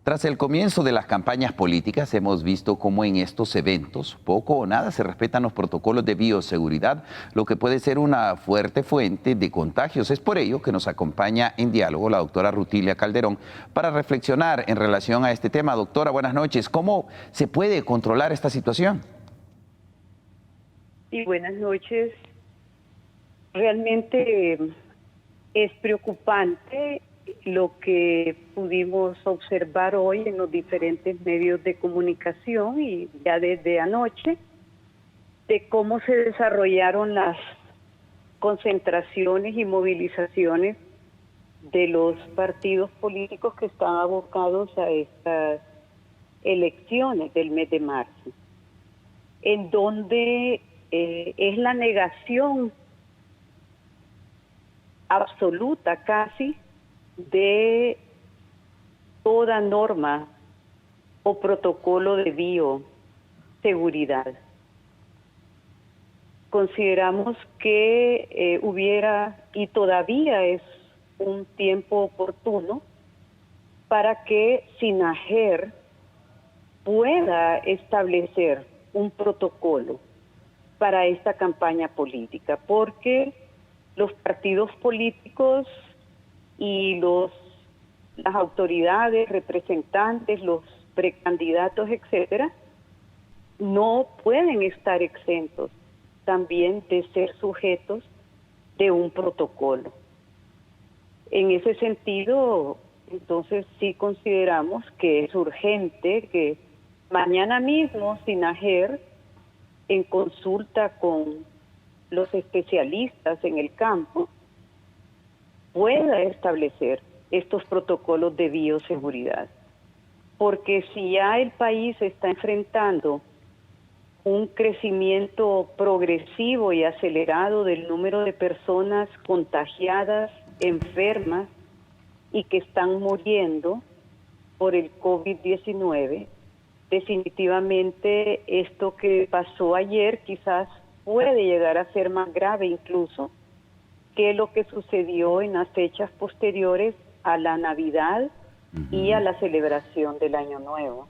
Tras el comienzo de las campañas políticas, hemos visto cómo en estos eventos poco o nada se respetan los protocolos de bioseguridad, lo que puede ser una fuerte fuente de contagios. Es por ello que nos acompaña en diálogo la doctora Rutilia Calderón para reflexionar en relación a este tema. Doctora, buenas noches. ¿Cómo se puede controlar esta situación? Sí, buenas noches. Realmente es preocupante lo que pudimos observar hoy en los diferentes medios de comunicación y ya desde anoche, de cómo se desarrollaron las concentraciones y movilizaciones de los partidos políticos que están abocados a estas elecciones del mes de marzo, en donde es la negación absoluta casi de toda norma o protocolo de bioseguridad. Consideramos que hubiera y todavía es un tiempo oportuno para que SINAJER pueda establecer un protocolo para esta campaña política, porque los partidos políticos y las autoridades, representantes, los precandidatos, etcétera, no pueden estar exentos también de ser sujetos de un protocolo. En ese sentido, entonces sí consideramos que es urgente que mañana mismo SINAJER, en consulta con los especialistas en el campo, pueda establecer estos protocolos de bioseguridad. Porque si ya el país está enfrentando un crecimiento progresivo y acelerado del número de personas contagiadas, enfermas y que están muriendo por el COVID-19, definitivamente esto que pasó ayer quizás puede llegar a ser más grave incluso que lo que sucedió en las fechas posteriores a la Navidad y a la celebración del Año Nuevo.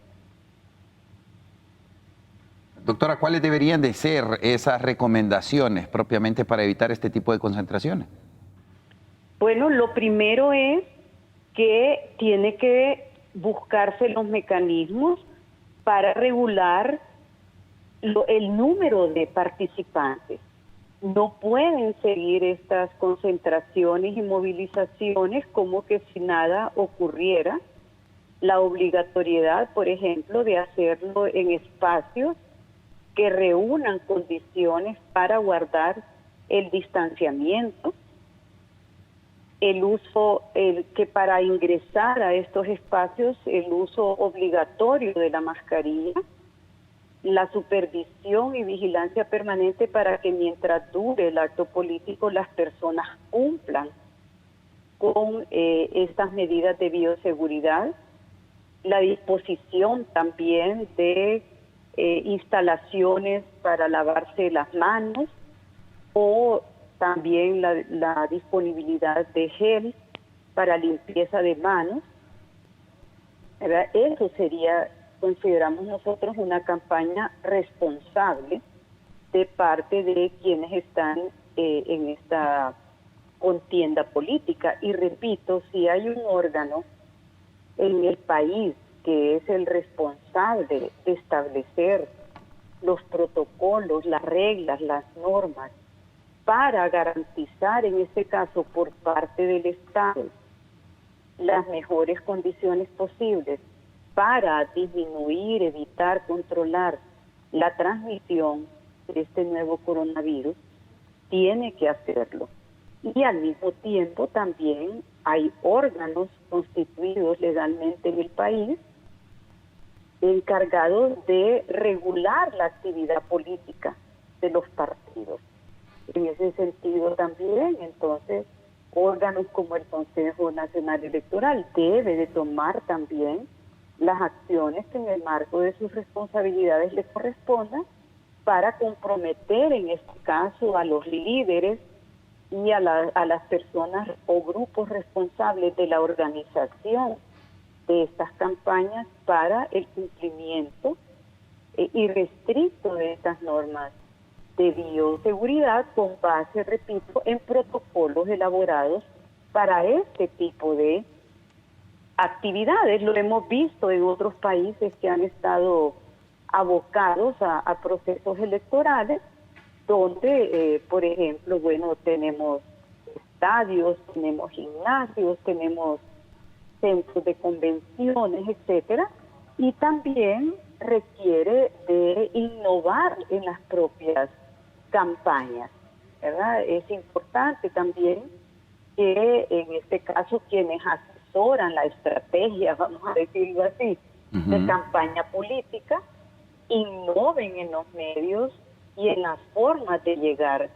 Doctora, ¿cuáles deberían de ser esas recomendaciones propiamente para evitar este tipo de concentraciones? Bueno, lo primero es que tiene que buscarse los mecanismos para regular el número de participantes. No pueden seguir estas concentraciones y movilizaciones como que si nada ocurriera. La obligatoriedad, por ejemplo, de hacerlo en espacios que reúnan condiciones para guardar el distanciamiento, que para ingresar a estos espacios el uso obligatorio de la mascarilla, la supervisión y vigilancia permanente para que mientras dure el acto político las personas cumplan con estas medidas de bioseguridad, la disposición también de instalaciones para lavarse las manos o también la disponibilidad de gel para limpieza de manos, ¿verdad? Eso sería, consideramos nosotros, una campaña responsable de parte de quienes están en esta contienda política. Y repito, si hay un órgano en el país que es el responsable de establecer los protocolos, las reglas, las normas, para garantizar, en este caso, por parte del Estado, las mejores condiciones posibles para disminuir, evitar, controlar la transmisión de este nuevo coronavirus, tiene que hacerlo. Y al mismo tiempo también hay órganos constituidos legalmente en el país encargados de regular la actividad política de los partidos. En ese sentido también, entonces, órganos como el Consejo Nacional Electoral debe de tomar también las acciones que en el marco de sus responsabilidades le correspondan para comprometer en este caso a los líderes y a las personas o grupos responsables de la organización de estas campañas para el cumplimiento irrestricto de estas normas de bioseguridad con base, repito, en protocolos elaborados para este tipo de actividades. Lo hemos visto en otros países que han estado abocados a procesos electorales, donde, por ejemplo, bueno, tenemos estadios, tenemos gimnasios, tenemos centros de convenciones, etcétera, y también requiere de innovar en las propias campañas, ¿verdad? Es importante también que en este caso quienes asesoran la estrategia, vamos a decirlo así, de campaña política, innoven en los medios y en las formas de llegar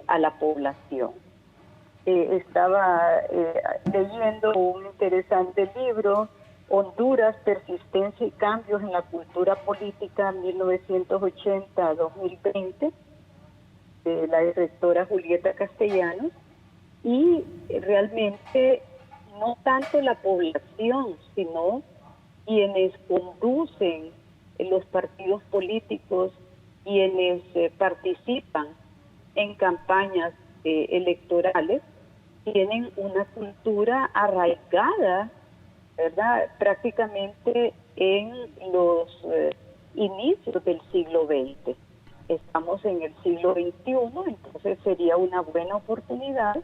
a la población. Estaba leyendo un interesante libro, Honduras, Persistencia y Cambios en la Cultura Política 1980-2020, de la directora Julieta Castellanos, y realmente no tanto la población, sino quienes conducen los partidos políticos, quienes participan en campañas electorales, tienen una cultura arraigada, ¿verdad?, prácticamente en los inicios del siglo XX. Estamos en el siglo XXI, entonces sería una buena oportunidad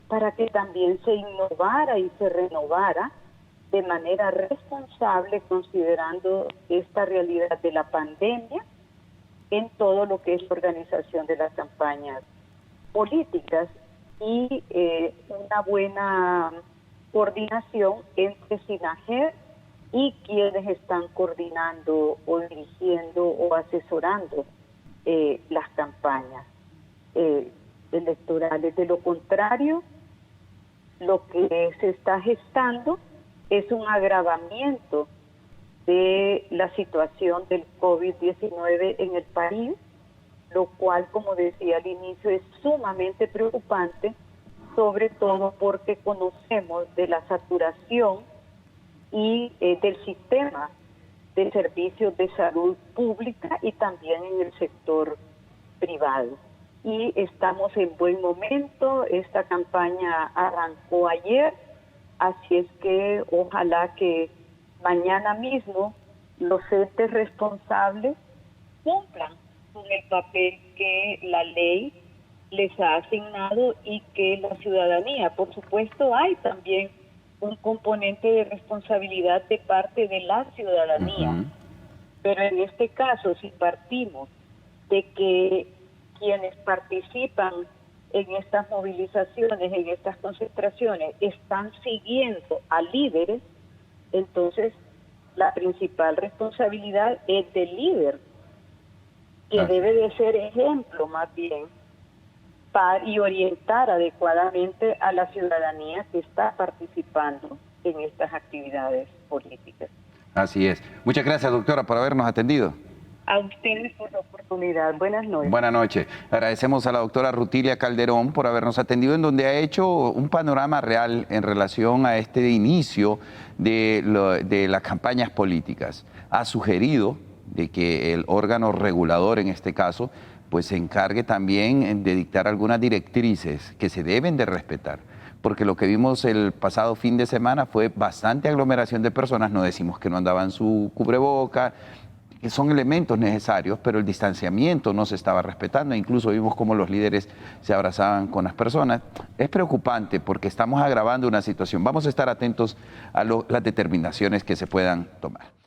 para que también se innovara y se renovara de manera responsable, considerando esta realidad de la pandemia en todo lo que es la organización de las campañas políticas y una buena coordinación entre SINAGER y quienes están coordinando o dirigiendo o asesorando las campañas electorales. De lo contrario, lo que se está gestando es un agravamiento de la situación del COVID-19 en el país, lo cual, como decía al inicio, es sumamente preocupante, sobre todo porque conocemos de la saturación y del sistema de servicios de salud pública y también en el sector privado. Y estamos en buen momento, esta campaña arrancó ayer, así es que ojalá que mañana mismo los entes responsables cumplan con el papel que la ley les ha asignado y que la ciudadanía, por supuesto, hay también un componente de responsabilidad de parte de la ciudadanía, pero en este caso, si partimos de que quienes participan en estas movilizaciones, en estas concentraciones, están siguiendo a líderes, entonces la principal responsabilidad es del líder, que debe de ser ejemplo más bien y orientar adecuadamente a la ciudadanía que está participando en estas actividades políticas. Así es. Muchas gracias, doctora, por habernos atendido. A ustedes por la oportunidad. Buenas noches. Buenas noches. Agradecemos a la doctora Rutilia Calderón por habernos atendido, en donde ha hecho un panorama real en relación a este inicio de las campañas políticas. Ha sugerido de que el órgano regulador, en este caso, pues se encargue también de dictar algunas directrices que se deben de respetar, porque lo que vimos el pasado fin de semana fue bastante aglomeración de personas. No decimos que no andaban su cubreboca, que son elementos necesarios, pero el distanciamiento no se estaba respetando. Incluso vimos cómo los líderes se abrazaban con las personas. Es preocupante porque estamos agravando una situación. Vamos a estar atentos a las determinaciones que se puedan tomar.